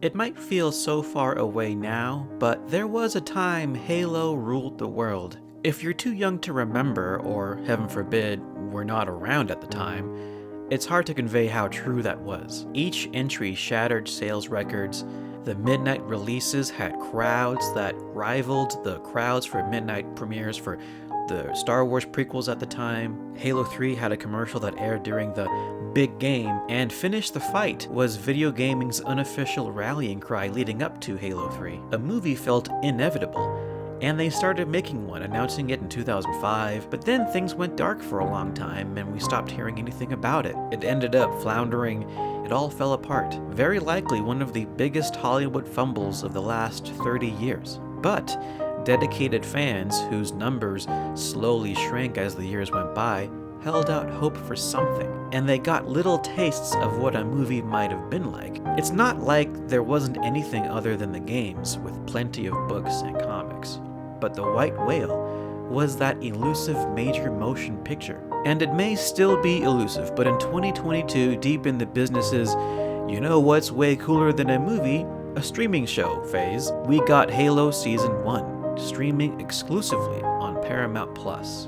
It might feel so far away now, but there was a time Halo ruled the world. If you're too young to remember, or heaven forbid, were not around at the time, it's hard to convey how true that was. Each entry shattered sales records. The midnight releases had crowds that rivaled the crowds for midnight premieres for the Star Wars prequels at the time. Halo 3 had a commercial that aired during the big game, and Finish the Fight was video gaming's unofficial rallying cry leading up to Halo 3. A movie felt inevitable, and they started making one, announcing it in 2005, but then things went dark for a long time and we stopped hearing anything about it. It ended up floundering, it all fell apart. Very likely one of the biggest Hollywood fumbles of the last 30 years. But dedicated fans, whose numbers slowly shrank as the years went by, held out hope for something, and they got little tastes of what a movie might have been like. It's not like there wasn't anything other than the games, with plenty of books and comics. But the White Whale was that elusive major motion picture. And it may still be elusive, but in 2022, deep in the business's you know what's way cooler than a movie, a streaming show phase, we got Halo Season 1, streaming exclusively on Paramount+.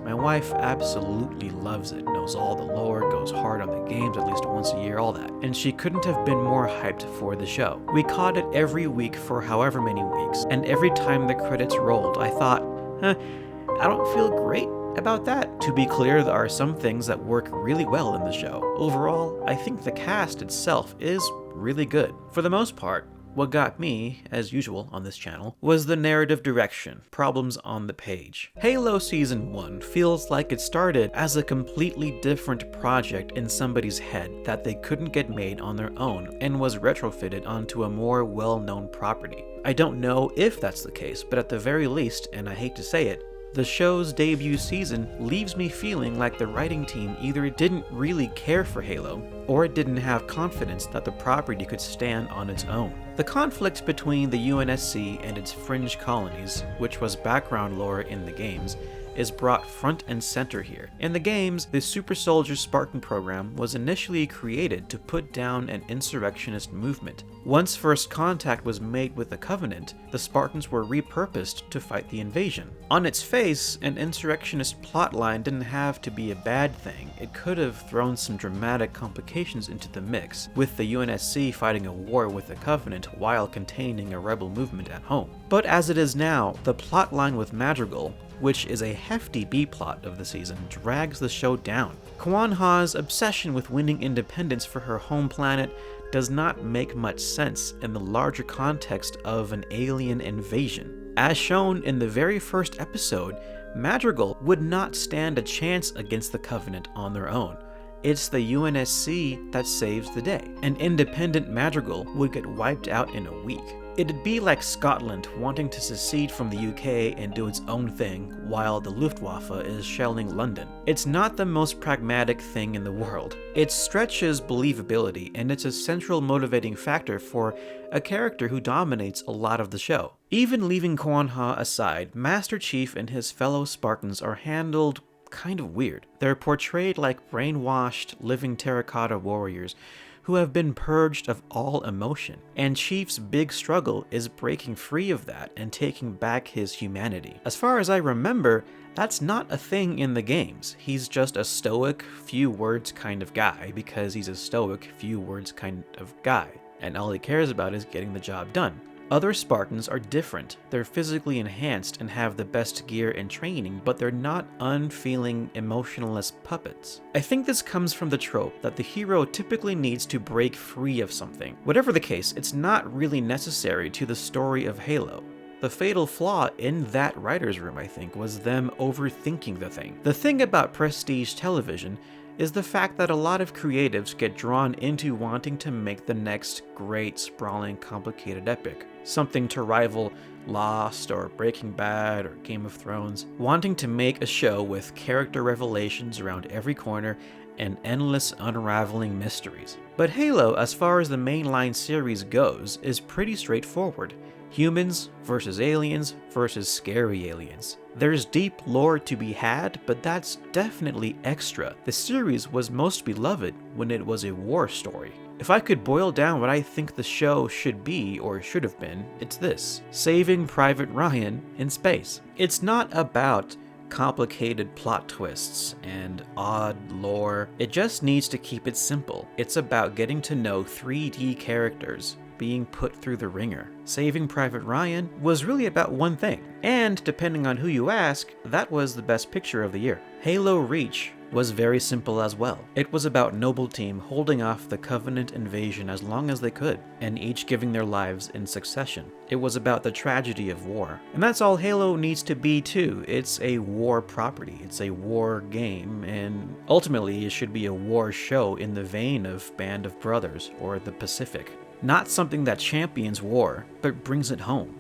My wife absolutely loves it, knows all the lore, goes hard on the games at least once a year, all that. And she couldn't have been more hyped for the show. We caught it every week for however many weeks, and every time the credits rolled, I thought, I don't feel great about that. To be clear, there are some things that work really well in the show. Overall, I think the cast itself is really good. For the most part, what got me, as usual on this channel, was the narrative direction, problems on the page. Halo Season 1 feels like it started as a completely different project in somebody's head that they couldn't get made on their own and was retrofitted onto a more well-known property. I don't know if that's the case, but at the very least, and I hate to say it, the show's debut season leaves me feeling like the writing team either didn't really care for Halo, or it didn't have confidence that the property could stand on its own. The conflict between the UNSC and its fringe colonies, which was background lore in the games, is brought front and center here. In the games, the Super Soldier Spartan program was initially created to put down an insurrectionist movement. Once first contact was made with the Covenant, the Spartans were repurposed to fight the invasion. On its face, an insurrectionist plotline didn't have to be a bad thing. It could have thrown some dramatic complications into the mix, with the UNSC fighting a war with the Covenant while containing a rebel movement at home. But as it is now, the plotline with Madrigal, which is a hefty B-plot of the season, drags the show down. Kwan Ha's obsession with winning independence for her home planet does not make much sense in the larger context of an alien invasion. As shown in the very first episode, Madrigal would not stand a chance against the Covenant on their own. It's the UNSC that saves the day. An independent Madrigal would get wiped out in a week. It'd be like Scotland wanting to secede from the UK and do its own thing, while the Luftwaffe is shelling London. It's not the most pragmatic thing in the world. It stretches believability, and it's a central motivating factor for a character who dominates a lot of the show. Even leaving Kwan Ha aside, Master Chief and his fellow Spartans are handled kind of weird. They're portrayed like brainwashed, living terracotta warriors who have been purged of all emotion, and Chief's big struggle is breaking free of that and taking back his humanity. As far as I remember, that's not a thing in the games. He's just a stoic, few words kind of guy because he's a stoic, few words kind of guy, and all he cares about is getting the job done. Other Spartans are different. They're physically enhanced and have the best gear and training, but they're not unfeeling, emotionless puppets. I think this comes from the trope that the hero typically needs to break free of something. Whatever the case, it's not really necessary to the story of Halo. The fatal flaw in that writer's room, I think, was them overthinking the thing. The thing about prestige television is the fact that a lot of creatives get drawn into wanting to make the next great, sprawling, complicated epic. Something to rival Lost or Breaking Bad or Game of Thrones. Wanting to make a show with character revelations around every corner and endless unraveling mysteries. But Halo, as far as the mainline series goes, is pretty straightforward. Humans versus aliens versus scary aliens. There's deep lore to be had, but that's definitely extra. The series was most beloved when it was a war story. If I could boil down what I think the show should be, or should have been, it's this: Saving Private Ryan in space. It's not about complicated plot twists and odd lore. It just needs to keep it simple. It's about getting to know 3D characters being put through the ringer. Saving Private Ryan was really about one thing, and depending on who you ask, that was the best picture of the year. Halo Reach was very simple as well. It was about Noble Team holding off the Covenant invasion as long as they could, and each giving their lives in succession. It was about the tragedy of war. And that's all Halo needs to be too. It's a war property, it's a war game, and ultimately it should be a war show in the vein of Band of Brothers or The Pacific. Not something that champions war, but brings it home.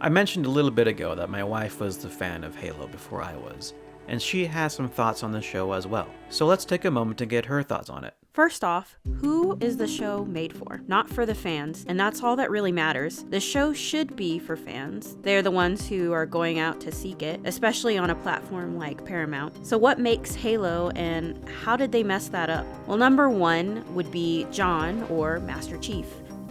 I mentioned a little bit ago that my wife was the fan of Halo before I was, and she has some thoughts on the show as well. So let's take a moment to get her thoughts on it. First off, who is the show made for? Not for the fans, and that's all that really matters. The show should be for fans. They're the ones who are going out to seek it, especially on a platform like Paramount. So what makes Halo, and how did they mess that up? Well, number one would be John, or Master Chief.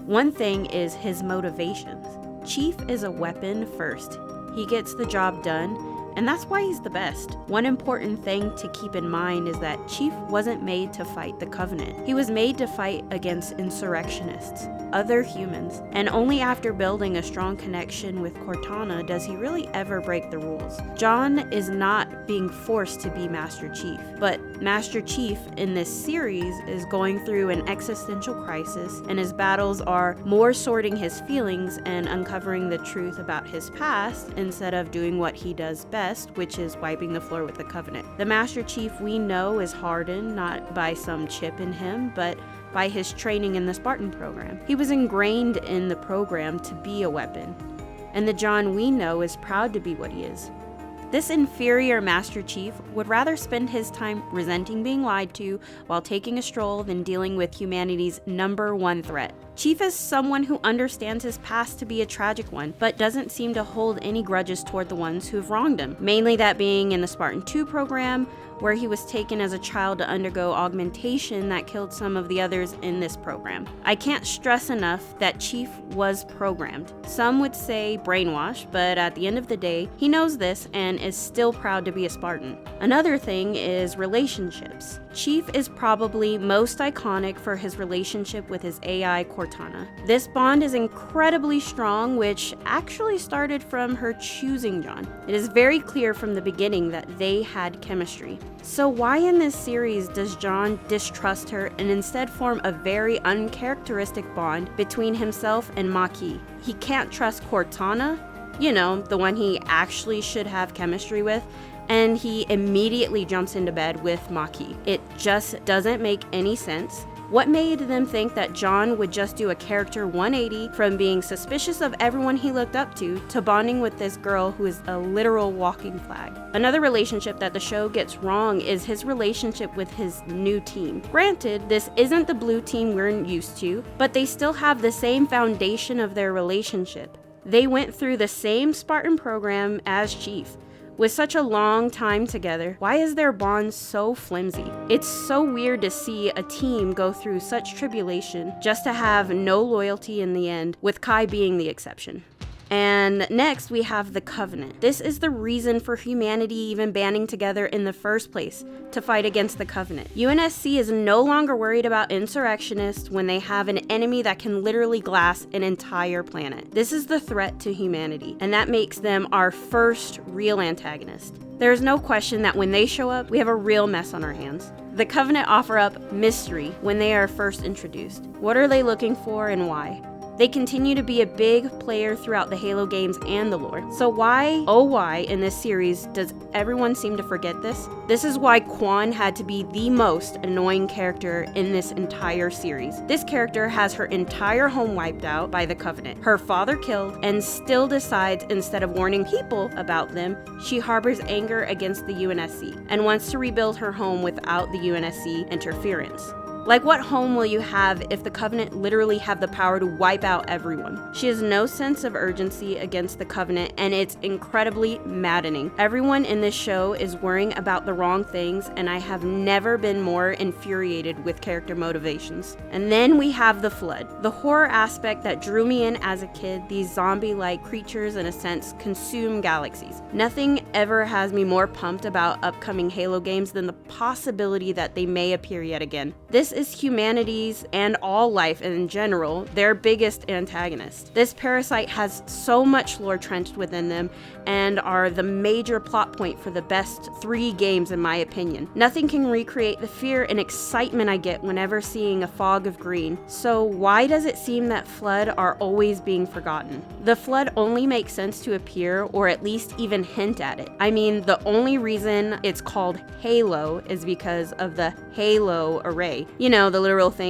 One thing is his motivations. Chief is a weapon first. He gets the job done, and that's why he's the best. One important thing to keep in mind is that Chief wasn't made to fight the Covenant. He was made to fight against insurrectionists, other humans, and only after building a strong connection with Cortana does he really ever break the rules. John is not being forced to be Master Chief, but Master Chief in this series is going through an existential crisis, and his battles are more sorting his feelings and uncovering the truth about his past instead of doing what he does best, which is wiping the floor with the Covenant. The Master Chief we know is hardened not by some chip in him, but by his training in the Spartan program. He was ingrained in the program to be a weapon, and the John we know is proud to be what he is. This inferior Master Chief would rather spend his time resenting being lied to while taking a stroll than dealing with humanity's number one threat. Chief is someone who understands his past to be a tragic one, but doesn't seem to hold any grudges toward the ones who've wronged him. Mainly that being in the Spartan 2 program, where he was taken as a child to undergo augmentation that killed some of the others in this program. I can't stress enough that Chief was programmed. Some would say brainwashed, but at the end of the day, he knows this and is still proud to be a Spartan. Another thing is relationships. Chief is probably most iconic for his relationship with his AI Cortana. This bond is incredibly strong, which actually started from her choosing John. It is very clear from the beginning that they had chemistry. So why in this series does John distrust her and instead form a very uncharacteristic bond between himself and Maki? He can't trust Cortana, you know, the one he actually should have chemistry with, and he immediately jumps into bed with Maki. It just doesn't make any sense. What made them think that John would just do a character 180 from being suspicious of everyone he looked up to bonding with this girl who is a literal walking flag? Another relationship that the show gets wrong is his relationship with his new team. Granted, this isn't the blue team we're used to, but they still have the same foundation of their relationship. They went through the same Spartan program as Chief. With such a long time together, why is their bond so flimsy? It's so weird to see a team go through such tribulation just to have no loyalty in the end, with Kai being the exception. And next we have the Covenant. This is the reason for humanity even banding together in the first place, to fight against the Covenant. UNSC is no longer worried about insurrectionists when they have an enemy that can literally glass an entire planet. This is the threat to humanity, and that makes them our first real antagonist. There's no question that when they show up, we have a real mess on our hands. The Covenant offer up mystery when they are first introduced. What are they looking for and why? They continue to be a big player throughout the Halo games and the lore. So why, oh why, in this series does everyone seem to forget this? This is why Quan had to be the most annoying character in this entire series. This character has her entire home wiped out by the Covenant, her father killed, and still decides instead of warning people about them, she harbors anger against the UNSC and wants to rebuild her home without the UNSC interference. Like, what home will you have if the Covenant literally have the power to wipe out everyone? She has no sense of urgency against the Covenant, and it's incredibly maddening. Everyone in this show is worrying about the wrong things, and I have never been more infuriated with character motivations. And then we have the Flood. The horror aspect that drew me in as a kid, these zombie-like creatures in a sense consume galaxies. Nothing ever has me more pumped about upcoming Halo games than the possibility that they may appear yet again. This is humanity's and all life in general, their biggest antagonist. This parasite has so much lore trenched within them and are the major plot point for the best 3 games in my opinion. Nothing can recreate the fear and excitement I get whenever seeing a fog of green. So why does it seem that Flood are always being forgotten? The Flood only makes sense to appear or at least even hint at it. I mean, the only reason it's called Halo is because of the Halo array. You know, the literal thing,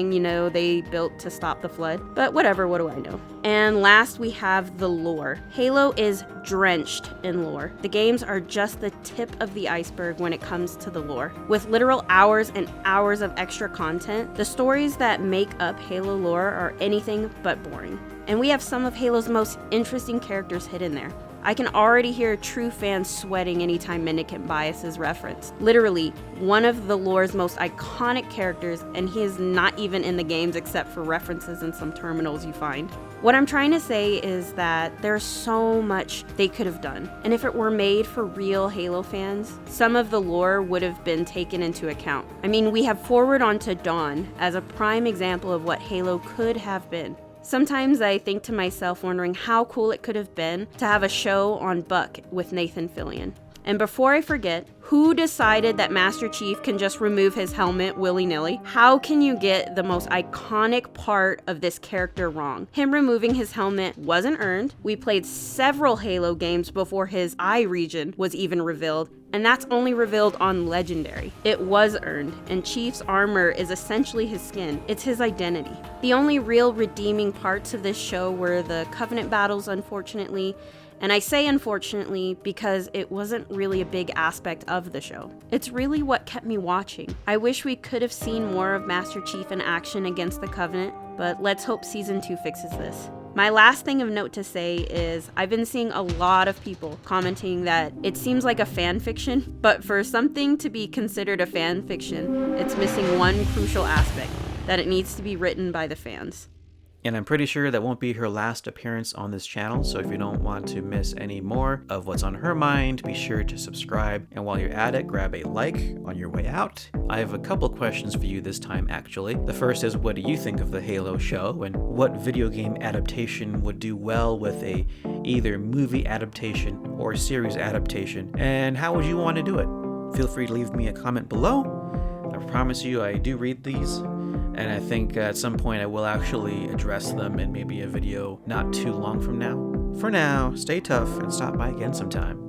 they built to stop the Flood. But whatever, what do I know? And last we have the lore. Halo is drenched in lore. The games are just the tip of the iceberg when it comes to the lore. With literal hours and hours of extra content, the stories that make up Halo lore are anything but boring. And we have some of Halo's most interesting characters hidden there. I can already hear true fans sweating anytime mendicant bias is referenced. Literally, one of the lore's most iconic characters, and he is not even in the games except for references in some terminals you find. What I'm trying to say is that there's so much they could have done, and if it were made for real Halo fans, some of the lore would have been taken into account. I mean, we have Forward Onto Dawn as a prime example of what Halo could have been. Sometimes I think to myself wondering how cool it could have been to have a show on Buck with Nathan Fillion. And before I forget, who decided that Master Chief can just remove his helmet willy-nilly? How can you get the most iconic part of this character wrong? Him removing his helmet wasn't earned. We played several Halo games before his eye region was even revealed, and that's only revealed on Legendary. It was earned, and Chief's armor is essentially his skin. It's his identity. The only real redeeming parts of this show were the Covenant battles, unfortunately, and I say unfortunately because it wasn't really a big aspect of the show. It's really what kept me watching. I wish we could have seen more of Master Chief in action against the Covenant, but let's hope Season 2 fixes this. My last thing of note to say is I've been seeing a lot of people commenting that it seems like a fan fiction, but for something to be considered a fan fiction, it's missing one crucial aspect, that it needs to be written by the fans. And I'm pretty sure that won't be her last appearance on this channel, so if you don't want to miss any more of what's on her mind, be sure to subscribe, and while you're at it, grab a like on your way out. I have a couple questions for you this time, actually. The first is, what do you think of the Halo show, and what video game adaptation would do well with a either movie adaptation or series adaptation, and how would you want to do it? Feel free to leave me a comment below. I promise you I do read these, and I think at some point I will actually address them in maybe a video not too long from now. For now, stay tough and stop by again sometime.